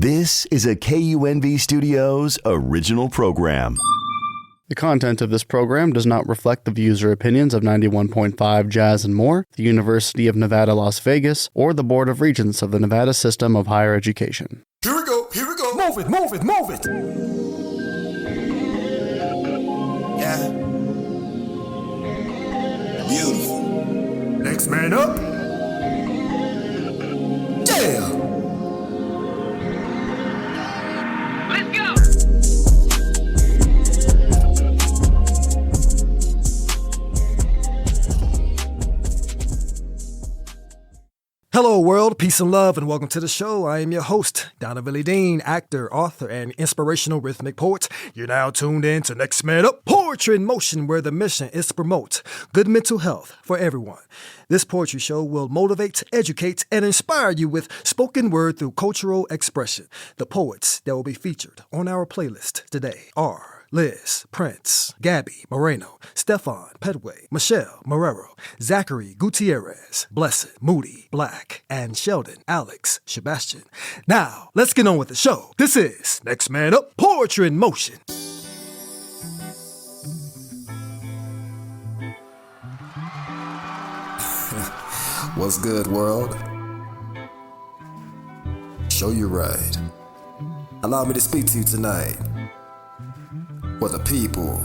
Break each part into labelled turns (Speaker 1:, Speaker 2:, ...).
Speaker 1: This is a KUNV Studios original program.
Speaker 2: The content of this program does not reflect the views or opinions of 91.5 Jazz and More, the University of Nevada, Las Vegas, or the Board of Regents of the Nevada System of Higher Education.
Speaker 3: Here we go. Move it, move it, move it. Yeah. Beautiful. Next man up. Yeah.
Speaker 4: Let's go.
Speaker 3: Hello world, peace and love, and welcome to the show. I am your host, Donavan LeDean, actor, author, and inspirational rhythmic poet. You're now tuned in to Next Man Up, Poetry in Motion, where the mission is to promote good mental health for everyone. This poetry show will motivate, educate, and inspire you with spoken word through cultural expression. The poets that will be featured on our playlist today are Liz, Prince, Gabby, Moreno, Stefan, Pedway, Michelle, Marrero, Zachary, Gutierrez, Blessed, Moody, Black, and Sheldon, Alex, Sebastian. Now, let's get on with the show. This is Next Man Up, Poetry in Motion.
Speaker 5: What's good, world? Show you right. Allow me to speak to you tonight. For the people,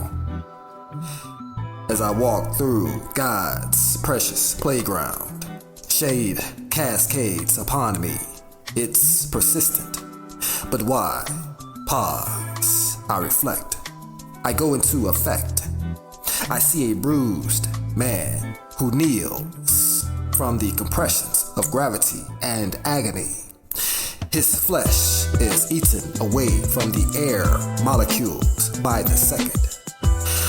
Speaker 5: as I walk through God's precious playground, shade cascades upon me. It's persistent, but why? Pause, I reflect. I go into effect. I see a bruised man who kneels from the compressions of gravity and agony. His flesh is eaten away from the air molecules by the second.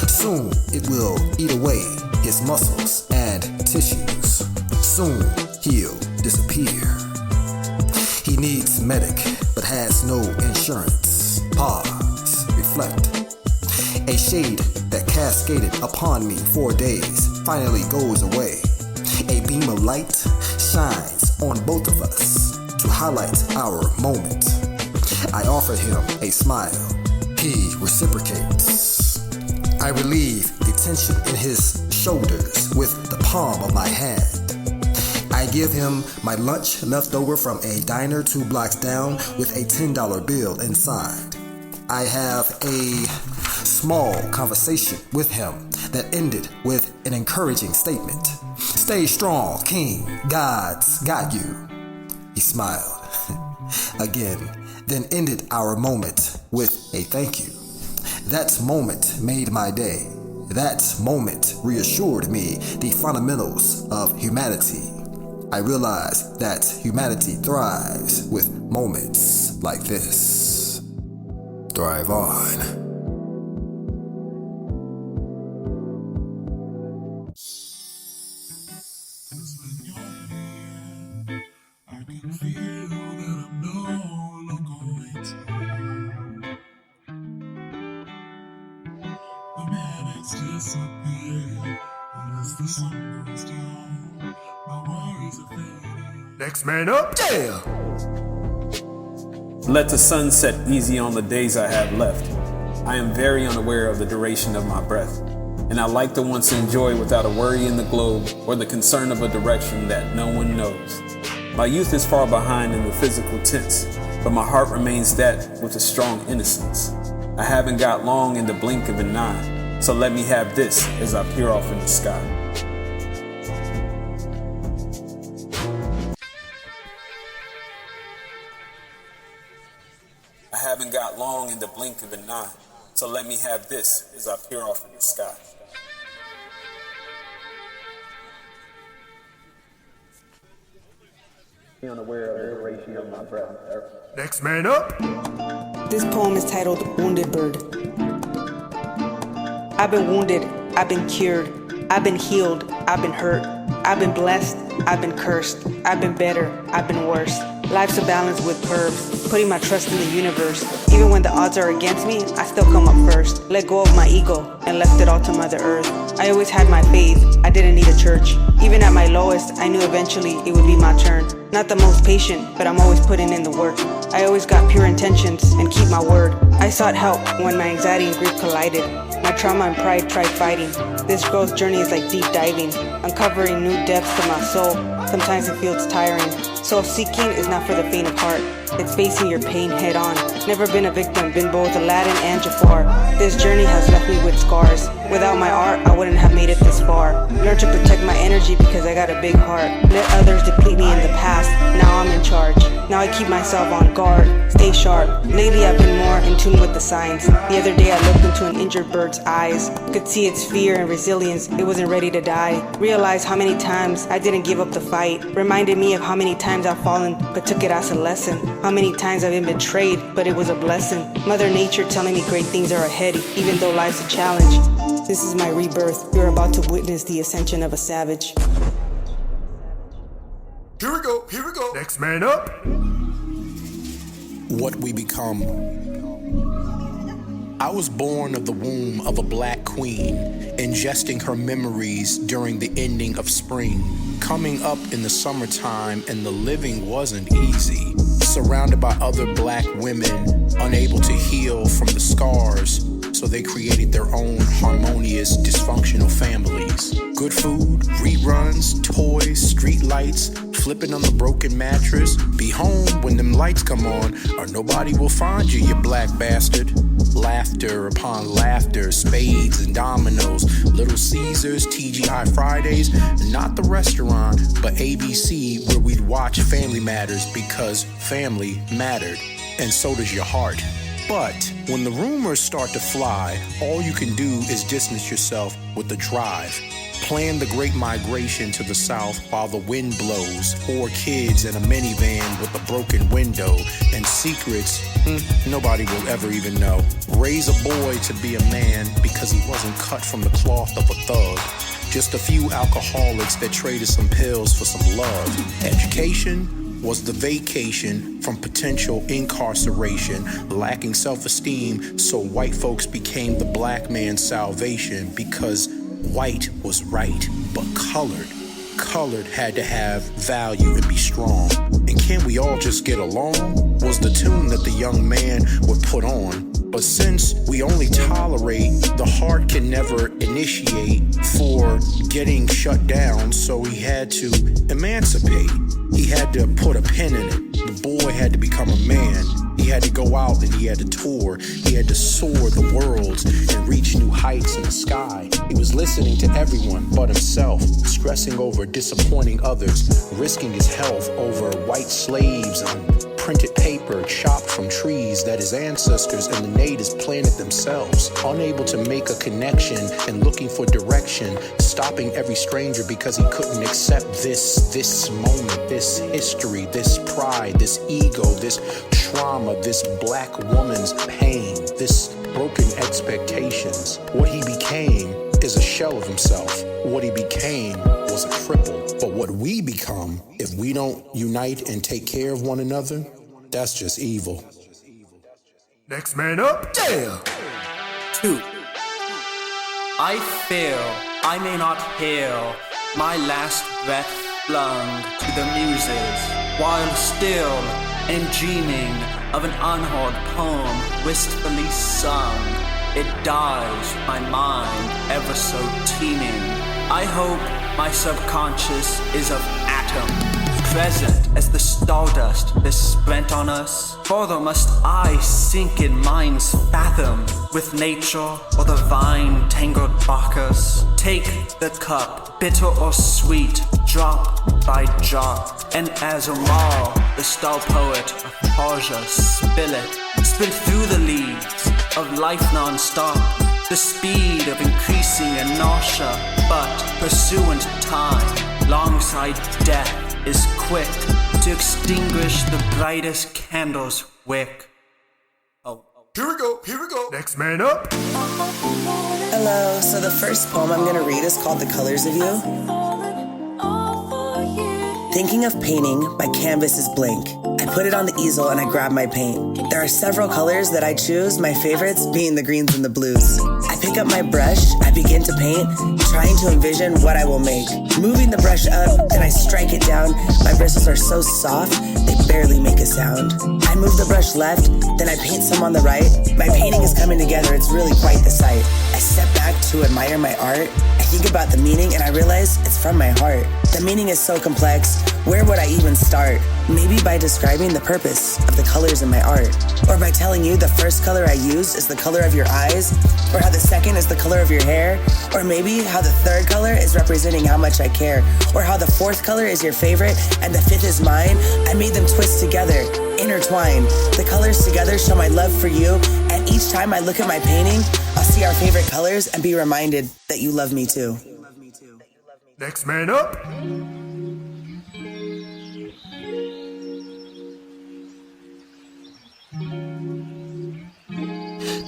Speaker 5: Soon it will eat away his muscles and tissues. Soon he'll disappear. He needs medic, but has no insurance. Pause, reflect. A shade that cascaded upon me for days finally goes away. A beam of light shines on both of us to highlight our moment. I offer him a smile. He reciprocates. I relieve the tension in his shoulders with the palm of my hand. I give him my lunch left over from a diner 2 blocks down with a $10 bill inside. I have a small conversation with him that ended with an encouraging statement. Stay strong, King. God's got you. He smiled again, then ended our moment with a thank you. That moment made my day. That moment reassured me the fundamentals of humanity. I realized that humanity thrives with moments like this. Thrive on.
Speaker 3: Next man up, yeah!
Speaker 6: Let the sun set easy on the days I have left. I am very unaware of the duration of my breath, and I like to once enjoy without a worry in the globe or the concern of a direction that no one knows. My youth is far behind in the physical tense, but my heart remains that with a strong innocence. I haven't got long in the blink of an eye, so let me have this as I peer off in the sky. I haven't got long in the blink of an eye, so let me have this as I peer off in the sky. Be unaware of the duration of my breath.
Speaker 3: Next man up.
Speaker 7: This poem is titled Wounded Bird. I've been wounded, I've been cured, I've been healed, I've been hurt, I've been blessed, I've been cursed, I've been better, I've been worse. Life's a balance with curves, putting my trust in the universe. Even when the odds are against me, I still come up first. Let go of my ego and left it all to Mother Earth. I always had my faith, I didn't need a church. Even at my lowest, I knew eventually it would be my turn. Not the most patient, but I'm always putting in the work. I always got pure intentions and keep my word. I sought help when my anxiety and grief collided. My trauma and pride tried fighting. This growth journey is like deep diving, uncovering new depths to my soul. Sometimes it feels tiring. Self-seeking is not for the faint of heart. It's facing your pain head on. Never been a victim, been both Aladdin and Jafar. This journey has left me with scars. Without my art, I wouldn't have made it this far. Learn to protect my energy because I got a big heart. Let others deplete me in the past. Now I'm in charge. Now I keep myself on guard. Stay sharp. Lately I've been more in tune with the signs. The other day I looked into an injured bird's eyes. Could see its fear and resilience. It wasn't ready to die. Realized how many times I didn't give up the fight. Reminded me of how many times I've fallen but took it as a lesson. How many times I've been betrayed but it was a blessing. Mother Nature telling me great things are ahead even though life's a challenge. This is my rebirth. You're about to witness the ascension of a savage.
Speaker 3: Here we go. Next man up.
Speaker 8: What we become. I was born of the womb of a black queen, ingesting her memories during the ending of spring. Coming up in the summertime and the living wasn't easy. Surrounded by other black women, unable to heal from the scars, so they created their own harmonious, dysfunctional families. Good food, reruns, toys, street lights, flipping on the broken mattress. Be home when them lights come on, or nobody will find you, you black bastard. Laughter upon laughter, spades and dominoes, Little Caesars, TGI Fridays, not the restaurant, but ABC, where we'd watch Family Matters because family mattered, and so does your heart. But when the rumors start to fly, all you can do is distance yourself with the drive. Plan the great migration to the south while the wind blows. 4 kids in a minivan with a broken window. And secrets nobody will ever even know. Raise a boy to be a man because he wasn't cut from the cloth of a thug. Just a few alcoholics that traded some pills for some love. Education was the vacation from potential incarceration, lacking self-esteem, so white folks became the black man's salvation because white was right, but colored had to have value and be strong. And can't we all just get along? Was the tune that the young man would put on. But since we only tolerate, the heart can never initiate for getting shut down, so he had to emancipate. He had to put a pin in it. The boy had to become a man. He had to go out and he had to tour. He had to soar the worlds and reach new heights in the sky. He was listening to everyone but himself, stressing over disappointing others, risking his health over white slaves and printed paper chopped from trees that his ancestors and the natives planted themselves, unable to make a connection and looking for direction, stopping every stranger because he couldn't accept this moment, this history, this pride, this ego, this trauma, this black woman's pain, this broken expectations. What he became is a shell of himself. What he became was a cripple. But what we become, if we don't unite and take care of one another, that's just evil.
Speaker 3: Next man up. Yeah.
Speaker 9: 2. I feel I may not hail my last breath flung to the muses, while still in dreaming of an unheard poem wistfully sung. It dyes my mind ever so teeming. I hope my subconscious is of atom, present as the stardust besprent on us. Further must I sink in mind's fathom, with nature or the vine tangled Bacchus. Take the cup, bitter or sweet, drop by drop, and as Omar, the star poet of Persia, spill through the leaves of life non-stop, the speed of increasing inertia, but pursuant time, longside death, is quick to extinguish the brightest candle's wick.
Speaker 3: Here we go. Next man up.
Speaker 10: Hello, so the first poem I'm gonna read is called The Colors of You. Thinking of painting, my canvas is blank. I put it on the easel and I grab my paint. There are several colors that I choose, my favorites being the greens and the blues. I pick up my brush, I begin to paint, trying to envision what I will make. Moving the brush up, then I strike it down. My bristles are so soft, they barely make a sound. I move the brush left, then I paint some on the right. My painting is coming together, it's really quite the sight. I step back to admire my art. I think about the meaning and I realize it's from my heart. The meaning is so complex, where would I even start? Maybe by describing the purpose of the colors in my art. Or by telling you the first color I used is the color of your eyes, or how the second is the color of your hair, or maybe how the third color is representing how much I care, or how the fourth color is your favorite and the fifth is mine. I made them twist together, intertwine. The colors together show my love for you, and each time I look at my painting, I'll see our favorite colors and be reminded that you love me too.
Speaker 3: Next man up.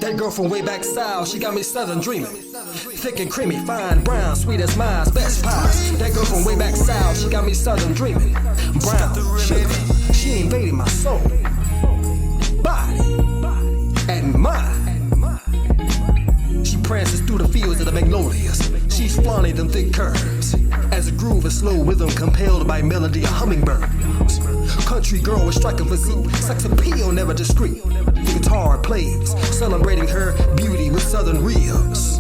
Speaker 3: That girl from way back south, she got me southern dreaming. Thick and creamy, fine, brown, sweet as mine's best pies. That girl from way back south, she got me southern dreaming. Brown, sugar, she invaded my soul, body, and mind. She prances through the fields of the magnolias. She's flaunting them thick curves as a groove and slow rhythm compelled by melody of hummingbirds. Country girl with striking physique, sex appeal never discreet. The guitar plays, celebrating her beauty with southern rhythms.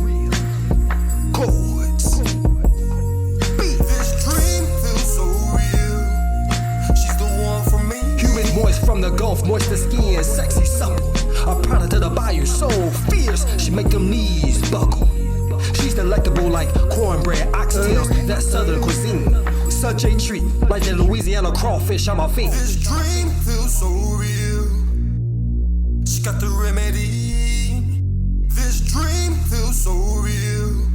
Speaker 3: Chords. Beat.
Speaker 5: This dream feels so real. She's the one for me.
Speaker 3: Humid moist from the Gulf, moist the skin, sexy supple. A product of the bayou, so fierce, she make them knees buckle. She's delectable like cornbread, oxtails, that southern cuisine. Such a treat, like that Louisiana crawfish, I'm a fiend.
Speaker 5: This dream feels so real. She got the remedy. This dream feels so real.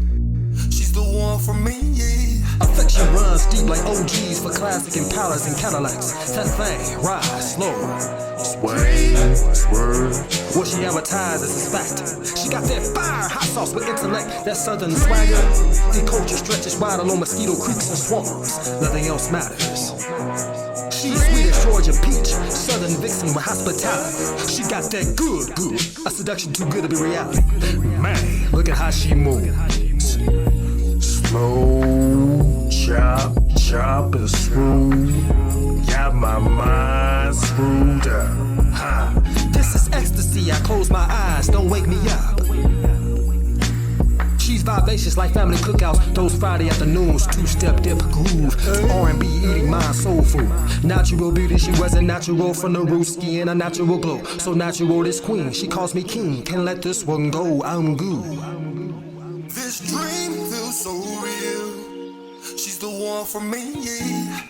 Speaker 5: She's the one for me, yeah.
Speaker 3: Affection runs deep like OGs for classic Impalas and Cadillacs. That thing, rise slow. Sway, swerve. What she advertises is fact. She got that fire, hot sauce with intellect, that southern swagger. The culture stretches wide along mosquito creeks and swamps. Nothing else matters. She's sweet as Georgia peach, southern vixen with hospitality. She got that good, a seduction too good to be reality. Man, look at how she moves. Slow, chop, and smooth. Got my mind screwed up. This is ecstasy, I close my eyes, don't wake me up. She's vivacious like family cookouts, those Friday afternoons, two-step dip groove. R&B eating my soul food. Natural beauty, she wasn't natural from the root, skin a natural glow. So natural this queen, she calls me king, can't let this one go, I'm good.
Speaker 5: This dream feels so real. She's the one for me, yeah.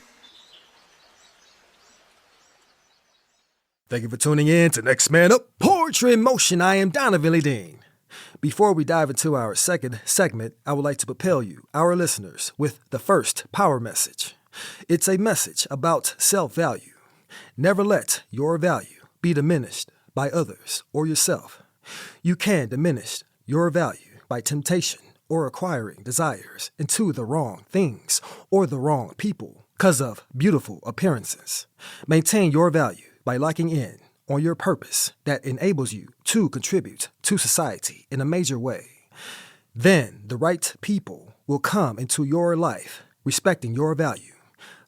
Speaker 3: Thank you for tuning in to Next Man Up, Poetry in Motion. I am Donavan LeDean. Before we dive into our second segment, I would like to propel you, our listeners, with the first power message. It's a message about self-value. Never let your value be diminished by others or yourself. You can diminish your value by temptation or acquiring desires into the wrong things or the wrong people because of beautiful appearances. Maintain your value by locking in on your purpose that enables you to contribute to society in a major way. Then the right people will come into your life respecting your value.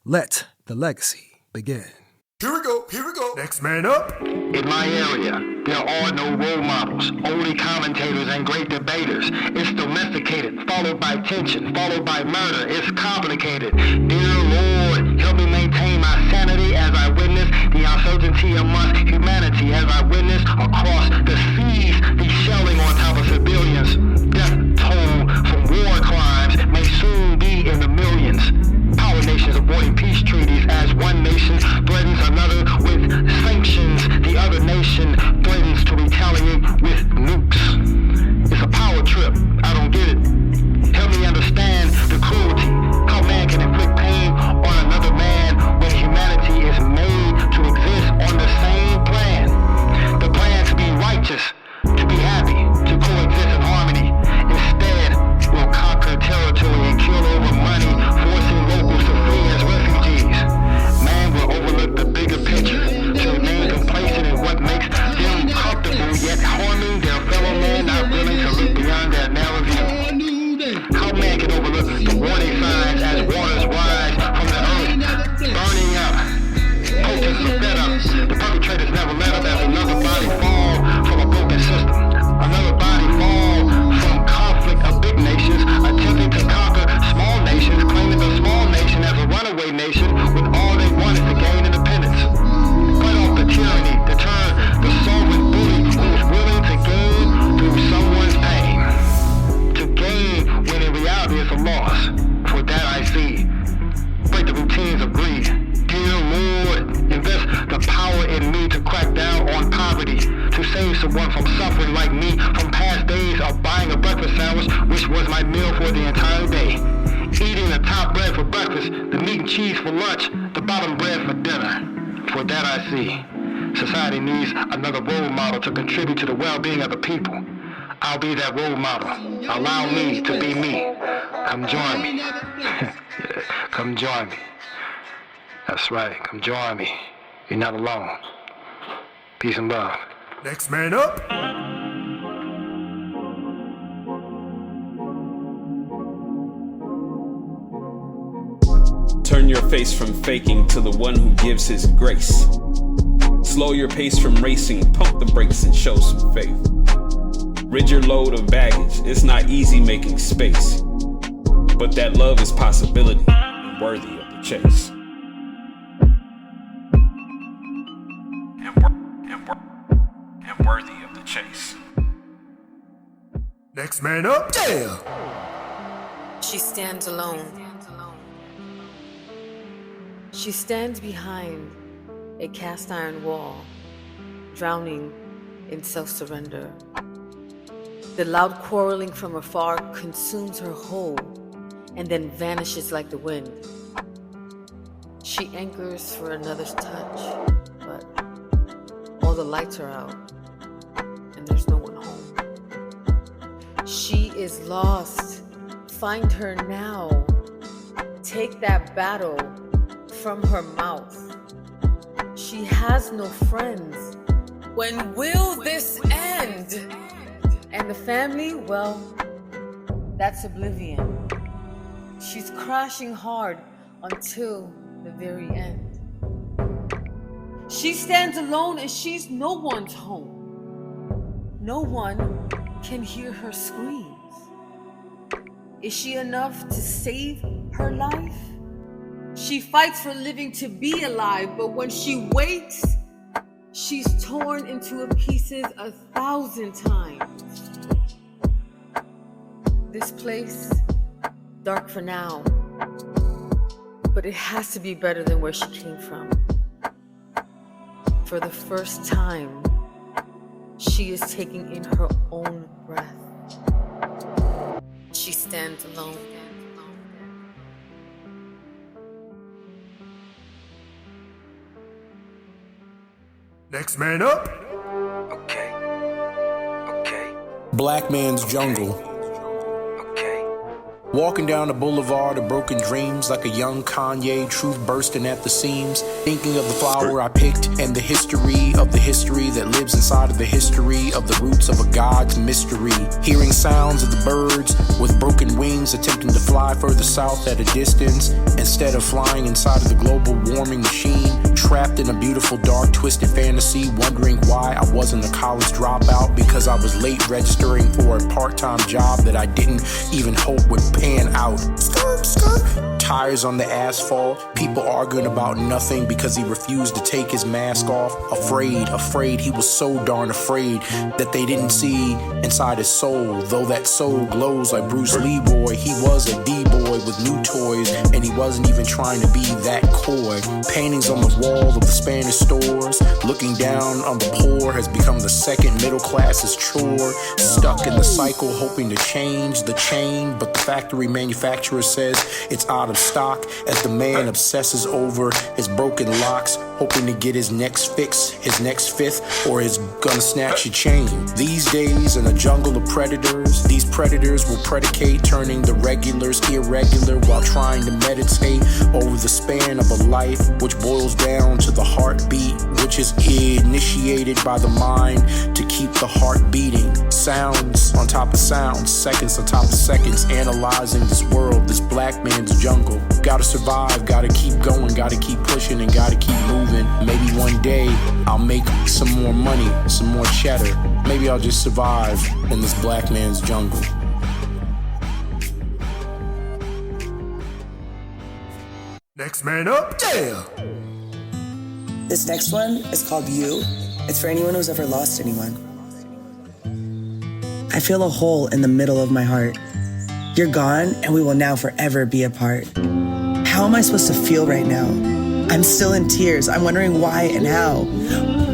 Speaker 3: Let the legacy begin.
Speaker 5: Here we go.
Speaker 3: Next man up.
Speaker 11: In my area, there are no role models, only commentators and great debaters. It's domesticated, followed by tension, followed by murder. It's complicated. Dear Lord, help me maintain my sanity as I witness the uncertainty amongst humanity, as I witness across the seas the shelling on top of civilians. Death toll from war crimes may soon be in the millions. Power nations avoiding peace treaties as one nation threatens another with sanctions. The other nation threatens to retaliate with nukes. It's a power trip. I don't get it. Help me understand the cruelty. How man can inflict pain on another man when humanity is made to exist on the same plan. The someone from suffering like me, from past days of buying a breakfast sandwich, which was my meal for the entire day. Eating the top bread for breakfast, the meat and cheese for lunch, the bottom bread for dinner. For that I see, society needs another role model to contribute to the well-being of the people. I'll be that role model. Allow me to be me. Come join me. Come join me. That's right, come join me. You're not alone. Peace and love.
Speaker 3: Next man up.
Speaker 6: Turn your face from faking to the one who gives his grace. Slow your pace from racing, pump the brakes and show some faith. Rid your load of baggage, it's not easy making space. But that love is possibility and worthy of the chase. And worthy of the chase.
Speaker 3: Next man up.
Speaker 5: Damn.
Speaker 12: She stands alone. She stands behind a cast iron wall, drowning in self-surrender. The loud quarreling from afar consumes her whole and then vanishes like the wind. She anchors for another's touch, but all the lights are out and there's no one home. She is lost. Find her now. Take that battle from her mouth. She has no friends. When will this end? And the family, well, that's oblivion. She's crashing hard until the very end. She stands alone and she's no one's home. No one can hear her screams. Is she enough to save her life? She fights for living to be alive, but when she wakes, she's torn into pieces 1,000 times. This place, dark for now, but it has to be better than where she came from. For the first time, she is taking in her own breath. She stands alone.
Speaker 3: Next man up.
Speaker 5: Okay.
Speaker 8: Black Man's Jungle. Walking down the boulevard of broken dreams like a young Kanye, truth bursting at the seams. Thinking of the flower I picked and the history that lives inside of the history of the roots of a God's mystery. Hearing sounds of the birds with broken wings attempting to fly further south at a distance instead of flying inside of the global warming machine. Trapped in a beautiful, dark, twisted fantasy, wondering why I wasn't a college dropout because I was late registering for a part-time job that I didn't even hope would pan out. Tires on the asphalt, people arguing about nothing because he refused to take his mask off. Afraid, he was so darn afraid that they didn't see inside his soul. Though that soul glows like Bruce Lee boy, he was a D-boy with new toys, and he wasn't even trying to be that coy. Paintings on the wall of the Spanish stores, looking down on the poor has become the second middle class's chore. Stuck in the cycle, hoping to change the chain, but the factory manufacturer says it's out of stock as the man obsesses over his broken locks, hoping to get his next fix, his next fifth, or is gonna snatch your chain. These days in a jungle of predators, these predators will predicate, turning the regulars irregular while trying to meditate over the span of a life, which boils down to the heartbeat, which is initiated by the mind to keep the heart beating. Sounds on top of sounds, seconds on top of seconds, analyzing this world, this black man's jungle. Gotta survive, gotta keep going, gotta keep pushing, and gotta keep moving. Maybe one day I'll make some more money, some more cheddar. Maybe I'll just survive in this black man's jungle.
Speaker 3: Next man up.
Speaker 5: Damn.
Speaker 10: This next one is called You. It's for anyone who's ever lost anyone. I feel a hole in the middle of my heart. You're gone, and we will now forever be apart. How am I supposed to feel right now? I'm still in tears. I'm wondering why and how.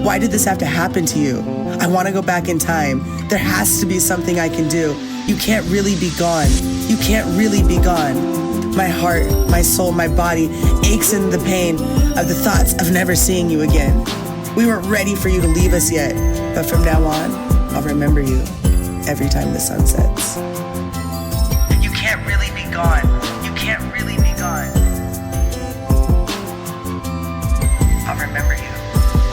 Speaker 10: Why did this have to happen to you? I want to go back in time. There has to be something I can do. You can't really be gone. You can't really be gone. My heart, my soul, my body aches in the pain of the thoughts of never seeing you again. We weren't ready for you to leave us yet, but from now on, I'll remember you every time the sun sets. You can't really be gone. You can't really be gone. I'll remember you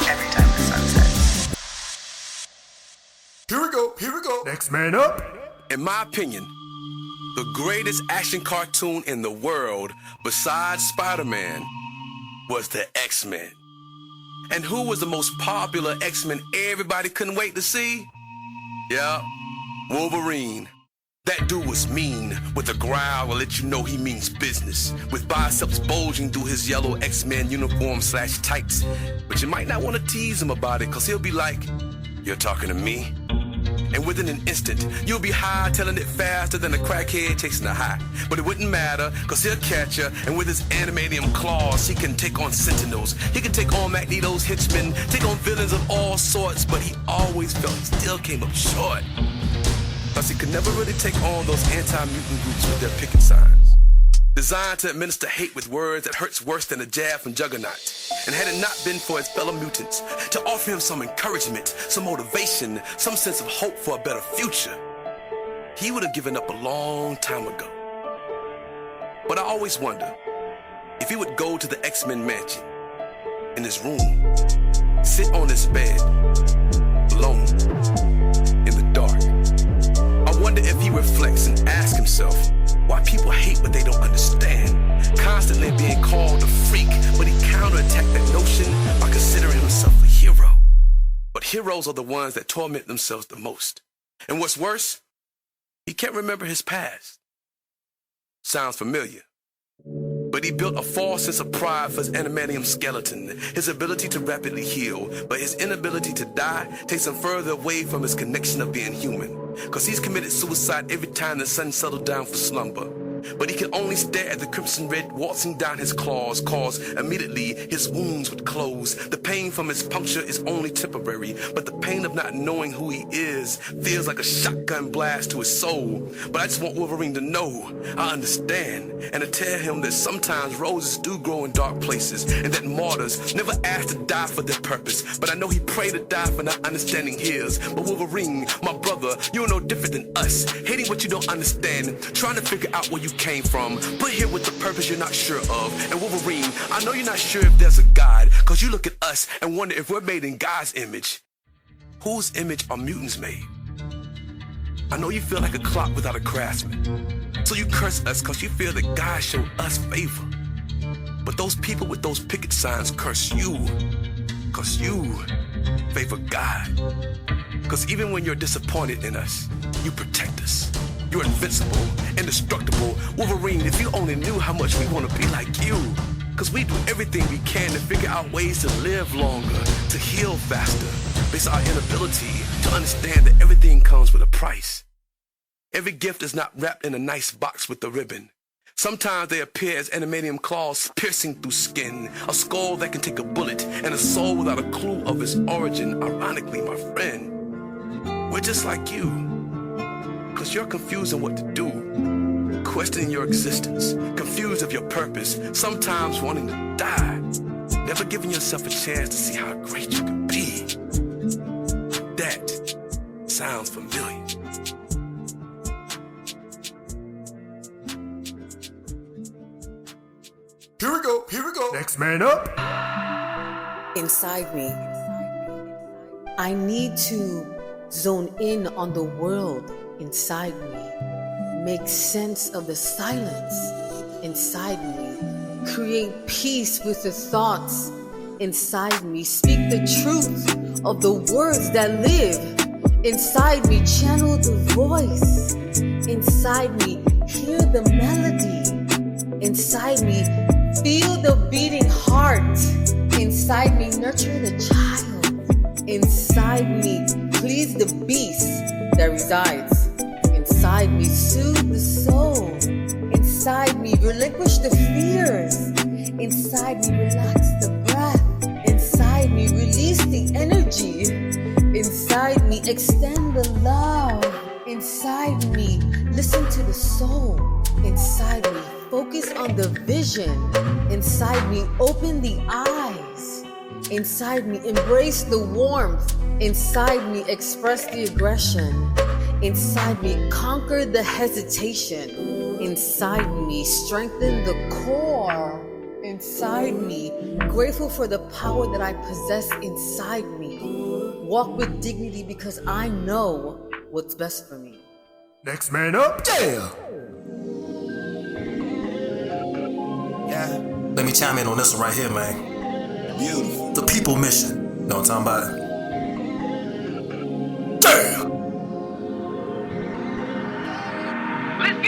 Speaker 10: every time the sun sets.
Speaker 5: Here we go.
Speaker 3: Next man up.
Speaker 13: In my opinion, the greatest action cartoon in the world, besides Spider-Man, was the X-Men. And who was the most popular X-Men everybody couldn't wait to see? Yeah, Wolverine. That dude was mean, with a growl to let you know he means business, with biceps bulging through his yellow X-Men uniform / tights. But you might not want to tease him about it, cause he'll be like, "You're talking to me?" And within an instant, you'll be high, telling it faster than a crackhead chasing a high. But it wouldn't matter, cause he'll catch ya, and with his animadium claws, he can take on Sentinels. He can take on Magneto's henchmen, take on villains of all sorts, but he always felt he still came up short. Plus, he could never really take on those anti-mutant groups with their picket signs, designed to administer hate with words that hurts worse than a jab from Juggernaut. And had it not been for his fellow mutants, to offer him some encouragement, some motivation, some sense of hope for a better future, he would have given up a long time ago. But I always wonder if he would go to the X-Men mansion, in his room, sit on his bed, alone, in the dark. I wonder if he reflects and asks himself why people hate what they don't understand, constantly being called a freak, but he counterattacked that notion by considering himself a hero. But heroes are the ones that torment themselves the most. And what's worse, he can't remember his past. Sounds familiar. But he built a false sense of pride for his animadium skeleton, his ability to rapidly heal, but his inability to die takes him further away from his connection of being human. Cause he's committed suicide every time the sun settled down for slumber. But he can only stare at the crimson red waltzing down his claws, cause immediately his wounds would close. The pain from his puncture is only temporary, but the pain of not knowing who he is feels like a shotgun blast to his soul. But I just want Wolverine to know I understand, and to tell him that sometimes roses do grow in dark places, and that martyrs never ask to die for their purpose. But I know he prayed to die for not understanding his. But Wolverine, my brother, you're no different than us, hating what you don't understand, trying to figure out where you came from, put here with the purpose you're not sure of. And Wolverine, I know you're not sure if there's a God, cause you look at us and wonder if we're made in God's image. Whose image are mutants made? I know you feel like a clock without a craftsman, so you curse us cause you feel that God showed us favor. But those people with those picket signs curse you, cause you favor God. Cause even when you're disappointed in us, you protect us. You're invincible, indestructible. Wolverine, if you only knew how much we want to be like you. Cause we do everything we can to figure out ways to live longer, to heal faster, based on our inability to understand that everything comes with a price. Every gift is not wrapped in a nice box with a ribbon. Sometimes they appear as animadium claws piercing through skin, a skull that can take a bullet, and a soul without a clue of its origin. Ironically, my friend, we're just like you. Cause you're confused on what to do, questioning your existence, confused of your purpose, sometimes wanting to die, never giving yourself a chance to see how great you can be. That sounds familiar.
Speaker 3: Here we go. Next man up.
Speaker 12: Inside me, I need to zone in on the world inside me, make sense of the silence inside me, create peace with the thoughts inside me, speak the truth of the words that live inside me, channel the voice inside me, hear the melody inside me, feel the beating heart inside me, nurture the child inside me, please the beast that resides inside me, soothe the soul inside me, relinquish the fears Inside me, relax the breath. Inside me, release the energy. Inside me, extend the love. Inside me, listen to the soul. Inside me, focus on the vision. Inside me, open the eyes. Inside me, embrace the warmth. Inside me, express the aggression. Inside me, conquer the hesitation. Inside me, strengthen the core. Inside me, grateful for the power that I possess inside me. Walk with dignity because I know what's best for me.
Speaker 3: Next man up, yeah!
Speaker 5: Yeah. Let me chime in on this one right here, man. Beautiful. The people mission. Know what I'm talking about? Damn!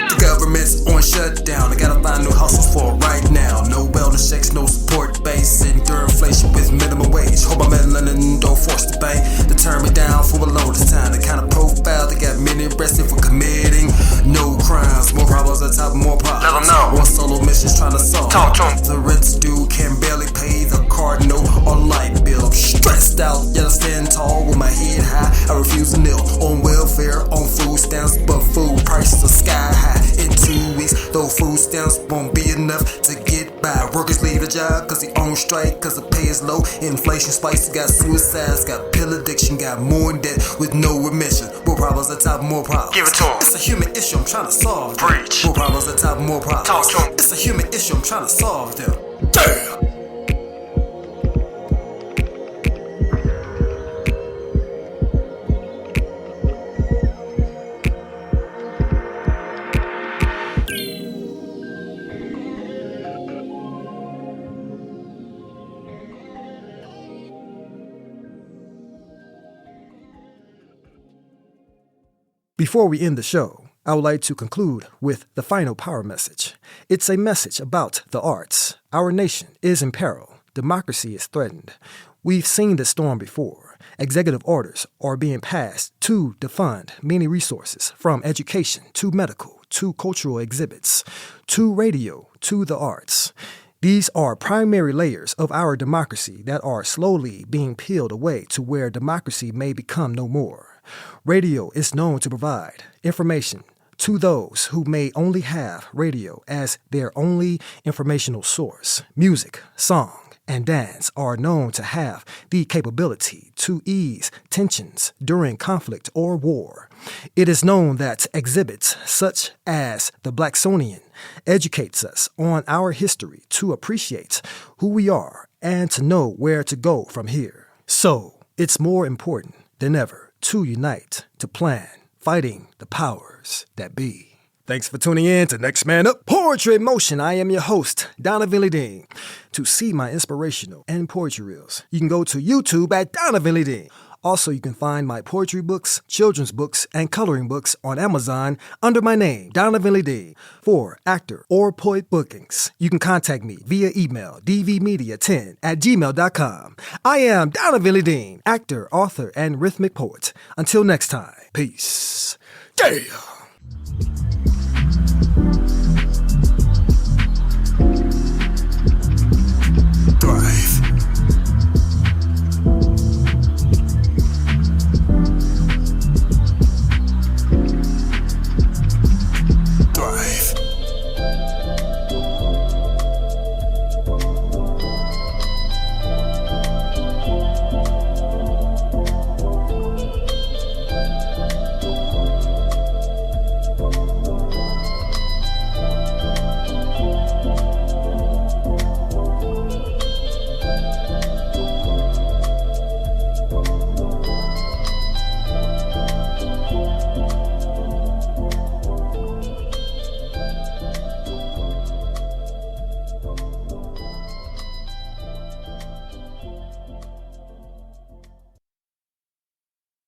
Speaker 5: The government's on shutdown. I gotta find new hustles for right now. No wellness checks, no support base. Endure inflation with minimum wage. Hold my melanin, don't force the bank to turn me down for a load of time. The kind of profile that got many arrested for committing no crimes. More problems on top of more problems.
Speaker 11: Let them know.
Speaker 5: One solo mission's trying to solve.
Speaker 11: Talk to 'em.
Speaker 5: The rich dude can barely pay the card note or light bill. I'm stressed out, yet I stand tall with my head high. I refuse to kneel on welfare, on food stamps, but food prices are sky high. In 2 weeks, though food stamps won't be enough to get by. Workers leave the job cause they on strike, cause the pay is low. Inflation spikes, got suicides, got pill addiction, got more in debt with no remission. More problems on top of more problems.
Speaker 11: Give it to 'em.
Speaker 5: It's a human issue I'm trying to solve.
Speaker 11: Preach.
Speaker 5: More problems on top of more problems.
Speaker 11: Talk to 'em.
Speaker 5: It's a human issue I'm trying to solve them. Damn!
Speaker 3: Before we end the show, I would like to conclude with the final power message. It's a message about the arts. Our nation is in peril. Democracy is threatened. We've seen this storm before. Executive orders are being passed to defund many resources, from education to medical to cultural exhibits to radio to the arts. These are primary layers of our democracy that are slowly being peeled away to where democracy may become no more. Radio is known to provide information to those who may only have radio as their only informational source. Music, song, and dance are known to have the capability to ease tensions during conflict or war. It is known that exhibits such as the Blacksonian educates us on our history to appreciate who we are and to know where to go from here. So, it's more important than ever to unite, to plan, fighting the powers that be. Thanks for tuning in to Next Man Up Poetry in Motion. I am your host, Donavan LeDean. To see my inspirational and poetry reels, you can go to YouTube at Donavan LeDean. Also, you can find my poetry books, children's books, and coloring books on Amazon under my name, Donavan LeDean. For actor or poet bookings, you can contact me via email, dvmedia10@gmail.com. I am Donavan LeDean, actor, author, and rhythmic poet. Until next time, peace. Yeah!